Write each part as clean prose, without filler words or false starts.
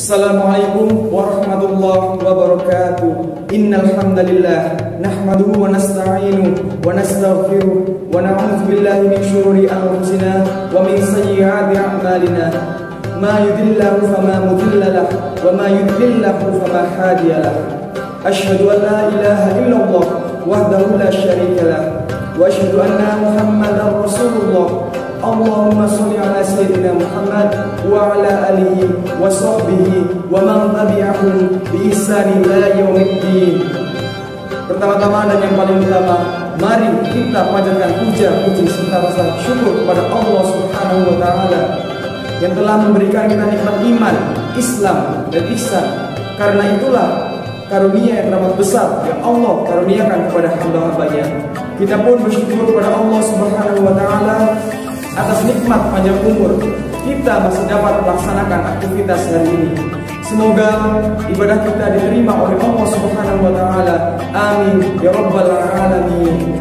Assalamualaikum warahmatullahi wabarakatuh. Innal hamdalillah nahmaduhu wa nasta'inuhu wa nastaghfiruh wa na'udzu billahi min shururi anfusina wa min sayyiati a'malina. Ma yudillahu fama mudilla lahu wa ma yudlillahu fama hadiya lahu. Asyhadu an la ilaha illallah wahdahu la syarika lahu wa asyhadu anna Muhammadar Rasulullah. Allahumma sholli ala sayyidina Muhammad wa ala alihi wa sahbihi wa man tabi'ahum bi ihsan ila yaumiddin. Pertama-tama dan yang paling utama, mari kita panjatkan puja-puji serta rasa syukur kepada Allah Subhanahu wa taala yang telah memberikan kita nikmat iman, Islam dan ihsan. Karena itulah karunia yang teramat besar yang Allah karuniakan kepada hamba-hambanya. Kita pun bersyukur kepada Allah Subhanahu wa taala atas nikmat panjang umur kita masih dapat melaksanakan aktivitas hari ini. Semoga ibadah kita diterima oleh Allah Subhanahu wa taala. Amin ya rabbal alamin.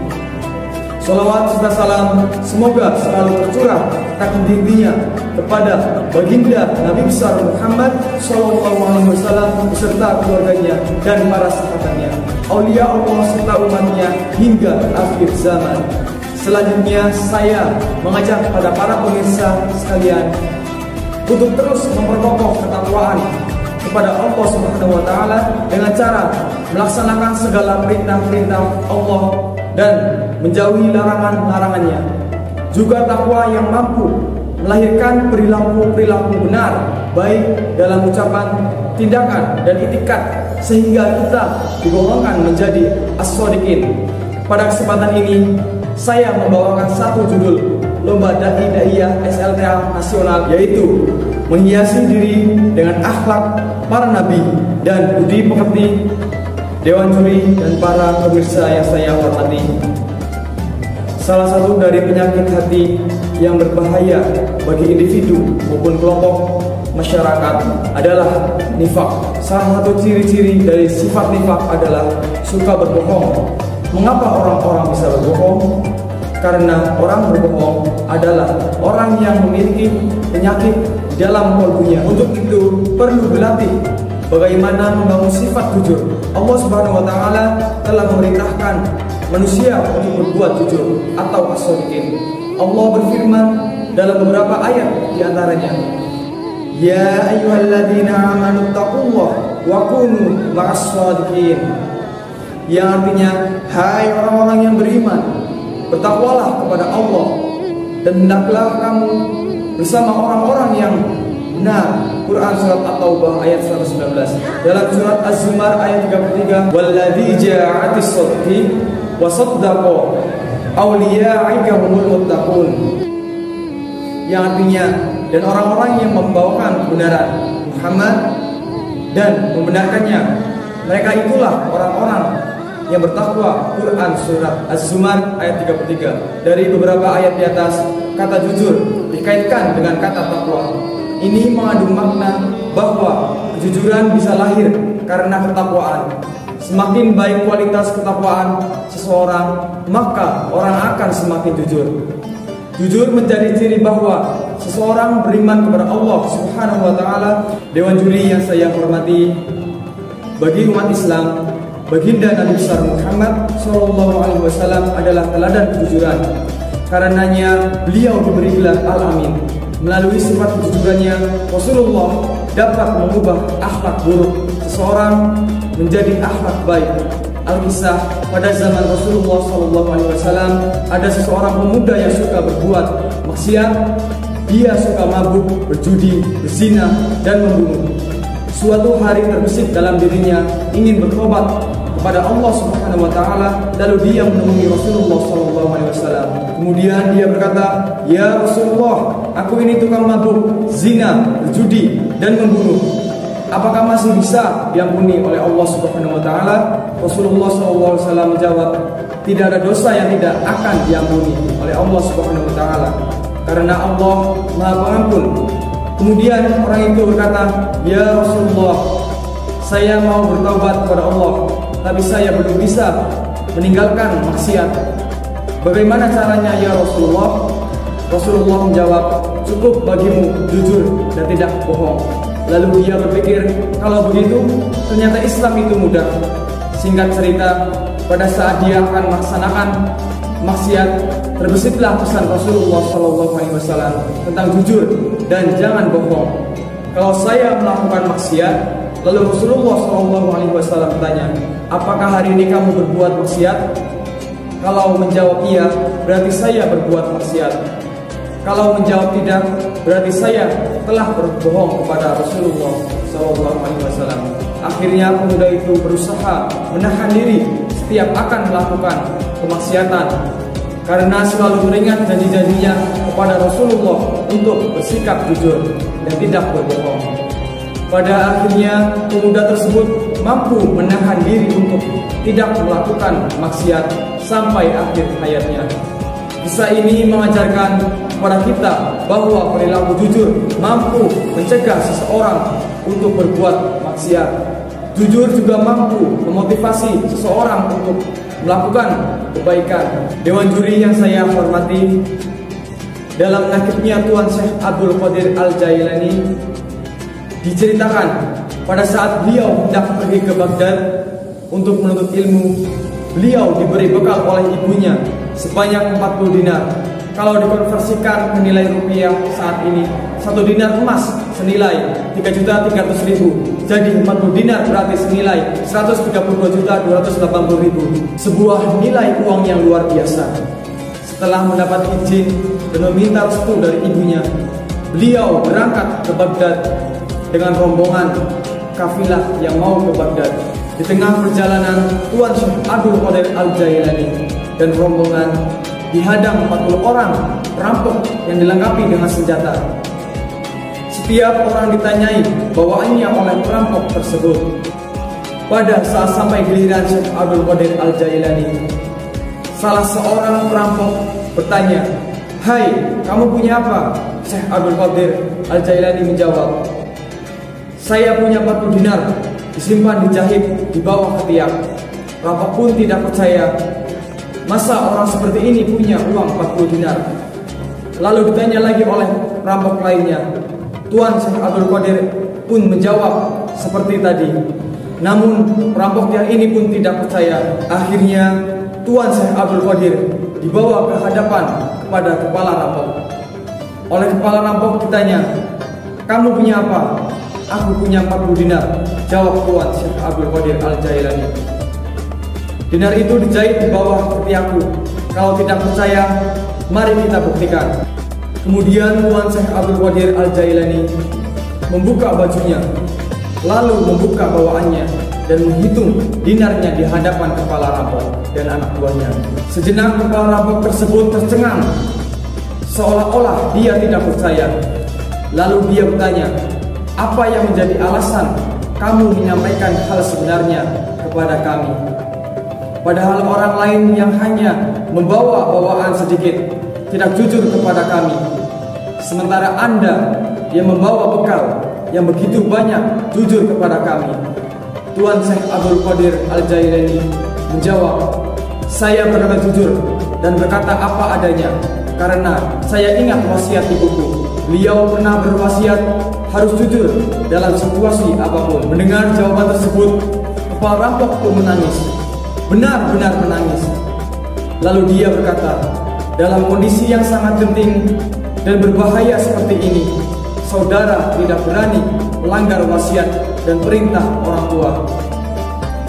Salawat serta salam semoga selalu tercurah tak henti-hentinya kepada baginda Nabi besar Muhammad sallallahu alaihi wasallam beserta keluarganya dan para sahabatnya, aulia Allah serta umatnya hingga akhir zaman. Selanjutnya saya mengajak pada para pemirsa sekalian untuk terus memperkokoh ketakwaan kepada Allah Subhanahu wa taala dengan cara melaksanakan segala perintah-perintah Allah dan menjauhi larangan-larangannya. Juga takwa yang mampu melahirkan perilaku-perilaku benar baik dalam ucapan, tindakan dan itikat sehingga kita digolongkan menjadi as-shodiqin. Pada kesempatan ini saya membawakan satu judul Lomba Dai-Daiyah SLTA Nasional, yaitu menghiasi diri dengan akhlak para nabi dan budi pekerti, dewan juri dan para pemirsa yang saya hormati. Salah satu dari penyakit hati yang berbahaya bagi individu maupun kelompok masyarakat adalah nifak. Salah satu ciri-ciri dari sifat nifak adalah suka berbohong. Mengapa orang-orang bisa berbohong? Karena orang berbohong adalah orang yang memiliki penyakit di dalam kolbunya. Untuk itu perlu berlatih bagaimana membangun sifat jujur. Allah Subhanahu wa taala telah memerintahkan manusia untuk berbuat jujur atau as-shodiqin. Allah berfirman dalam beberapa ayat di antaranya, ya ayyuhalladzina amanu taqullaha wa kunu ma'as-shodiqin. Yang artinya, hai orang-orang yang beriman, bertakwalah kepada Allah dan hendaklah kamu bersama orang-orang yang benar. Quran surat At-Taubah ayat 119. Dalam surat Az-Zumar ayat 33, walladzi ja'atis sidqi wa saddaqa awliya'ika humul muttaqun. Yang artinya, dan orang-orang yang membawakan kebenaran Muhammad dan membenarkannya, mereka itulah orang-orang yang bertakwa. Quran surat Az-Zumar ayat 33. Dari beberapa ayat di atas, kata jujur dikaitkan dengan kata takwa. Ini mengandung makna bahwa kejujuran bisa lahir karena ketakwaan. Semakin baik kualitas ketakwaan seseorang, maka orang akan semakin jujur. Jujur menjadi ciri bahwa seseorang beriman kepada Allah Subhanahu wa taala. Dewan juri yang saya hormati, bagi umat Islam, baginda Nabi besar Muhammad sallallahu alaihi wasallam adalah teladan kejujuran. Karenanya beliau diberi gelar Al-Amin. Melalui sifat kejujurannya, Rasulullah dapat mengubah akhlak buruk seseorang menjadi akhlak baik. Al-Kisah, pada zaman Rasulullah sallallahu alaihi wasallam ada seseorang pemuda yang suka berbuat maksiat. Dia suka mabuk, berjudi, berzina dan membunuh. Suatu hari terbesit dalam dirinya ingin bertobat kepada Allah Subhanahu wa taala, lalu dia menemui Rasulullah sallallahu alaihi wasallam. Kemudian dia berkata, "Ya Rasulullah, aku ini tukang mabuk, zina, berjudi dan membunuh. Apakah masih bisa diampuni oleh Allah Subhanahu wa taala?" Rasulullah sallallahu alaihi wasallam menjawab, "Tidak ada dosa yang tidak akan diampuni oleh Allah Subhanahu wa taala, karena Allah Maha Pengampun." Kemudian orang itu berkata, "Ya Rasulullah, saya mau bertaubat kepada Allah, tapi saya belum bisa meninggalkan maksiat. Bagaimana caranya ya Rasulullah?" Rasulullah menjawab, "Cukup bagimu jujur dan tidak bohong." Lalu dia berpikir, kalau begitu ternyata Islam itu mudah. Singkat cerita, pada saat dia akan melaksanakan maksiat, terbesitlah pesan Rasulullah SAW tentang jujur dan jangan bohong. Kalau saya melakukan maksiat, lalu Rasulullah SAW bertanya, apakah hari ini kamu berbuat maksiat? Kalau menjawab iya, berarti saya berbuat maksiat. Kalau menjawab tidak, berarti saya telah berbohong kepada Rasulullah SAW. Akhirnya pemuda itu berusaha menahan diri setiap akan melakukan kemaksiatan, karena selalu mengingat janji-janjinya kepada Rasulullah untuk bersikap jujur dan tidak berbohong. Pada akhirnya pemuda tersebut mampu menahan diri untuk tidak melakukan maksiat sampai akhir hayatnya. Kisah ini mengajarkan kepada kita bahwa perilaku jujur mampu mencegah seseorang untuk berbuat maksiat. Jujur juga mampu memotivasi seseorang untuk melakukan kebaikan. Dewan juri yang saya hormati, dalam nakibnya Tuan Syekh Abdul Qadir Al-Jailani diceritakan pada saat beliau hendak pergi ke Baghdad untuk menuntut ilmu, beliau diberi bekal oleh ibunya sebanyak 40 dinar. Kalau dikonversikan ke nilai rupiah saat ini, 1 dinar emas senilai 3.300.000. Jadi 40 dinar berarti senilai 132.280.000. Sebuah nilai uang yang luar biasa. Setelah mendapat izin dan meminta restu dari ibunya, beliau berangkat ke Baghdad dengan rombongan kafilah yang mau ke Baghdad. Di tengah perjalanan, Tuan Syekh Abdul Qadir Al-Jailani dan rombongan dihadang 40 orang perampok yang dilengkapi dengan senjata. Setiap orang ditanyai bawaannya oleh perampok tersebut. Pada saat sampai giliran Syekh Abdul Qadir Al-Jailani, salah seorang perampok bertanya, "Hai, kamu punya apa?" Syekh Abdul Qadir Al-Jailani menjawab, "Saya punya 40 dinar, disimpan dijahit di bawah ketiak." Perampok pun tidak percaya. Masa orang seperti ini punya uang 40 dinar? Lalu ditanya lagi oleh perampok lainnya. Tuan Syekh Abdul Qadir pun menjawab seperti tadi. Namun perampok yang ini pun tidak percaya. Akhirnya Tuan Syekh Abdul Qadir dibawa ke hadapan kepada kepala rampok. Oleh kepala rampok ditanya, "Kamu punya apa?" "Aku punya 40 dinar," jawab Tuan Syekh Abdul Qadir Al-Jailani. "Dinar itu dijahit di bawah ketiakku. Kalau tidak percaya, mari kita buktikan." Kemudian Tuan Syekh Abdul Qadir Al-Jailani membuka bajunya, lalu membuka bawaannya dan menghitung dinarnya di hadapan kepala rampok dan anak buahnya. Sejenak kepala rampok tersebut tercengang, seolah-olah dia tidak percaya. Lalu dia bertanya, "Apa yang menjadi alasan kamu menyampaikan hal sebenarnya kepada kami? Padahal orang lain yang hanya membawa bawaan sedikit tidak jujur kepada kami, sementara Anda yang membawa bekal yang begitu banyak jujur kepada kami." Tuan Syekh Abdul Qadir Al-Jailani menjawab, "Saya berkata jujur dan berkata apa adanya, karena saya ingat wasiat ibuku. Beliau pernah berwasiat harus jujur dalam situasi apapun." Mendengar jawaban tersebut, kepala rampok pun menangis, benar-benar menangis. Lalu dia berkata, "Dalam kondisi yang sangat genting dan berbahaya seperti ini, saudara tidak berani melanggar wasiat dan perintah orang tua.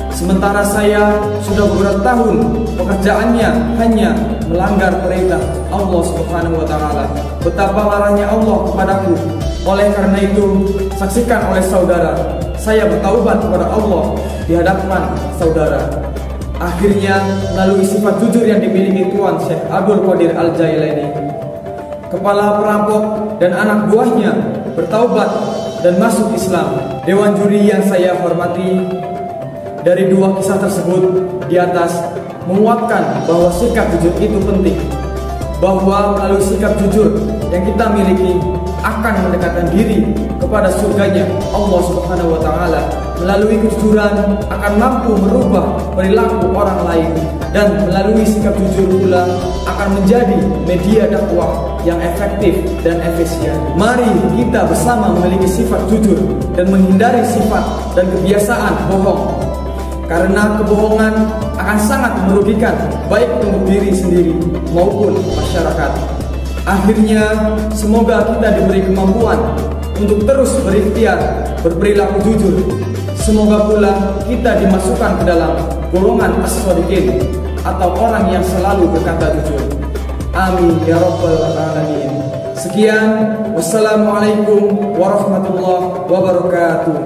Sementara saya sudah beberapa tahun pekerjaannya hanya melanggar perintah Allah Subhanahu wa Ta'ala. Betapa larangnya Allah kepadaku. Oleh karena itu, saksikan oleh saudara, saya bertaubat kepada Allah di hadapan saudara." Akhirnya, melalui sifat jujur yang dimiliki Tuan Syekh Abdul Qadir Al-Jailani, kepala perampok dan anak buahnya bertaubat dan masuk Islam. Dewan juri yang saya hormati, dari dua kisah tersebut di atas menguatkan bahwa sikap jujur itu penting, bahwa melalui sikap jujur yang kita miliki akan mendekatkan diri kepada surganya Allah Subhanahu wa Ta'ala. Melalui kejujuran akan mampu merubah perilaku orang lain, dan melalui sikap jujur pula akan menjadi media dakwah yang efektif dan efisien. Mari kita bersama memiliki sifat jujur dan menghindari sifat dan kebiasaan bohong, karena kebohongan akan sangat merugikan baik untuk diri sendiri maupun masyarakat. Akhirnya, semoga kita diberi kemampuan untuk terus berikhtiar berperilaku jujur. Semoga pula kita dimasukkan ke dalam golongan as-shodiqin, atau orang yang selalu berkata jujur. Amin ya rabbal alamin. Sekian, wassalamualaikum warahmatullahi wabarakatuh.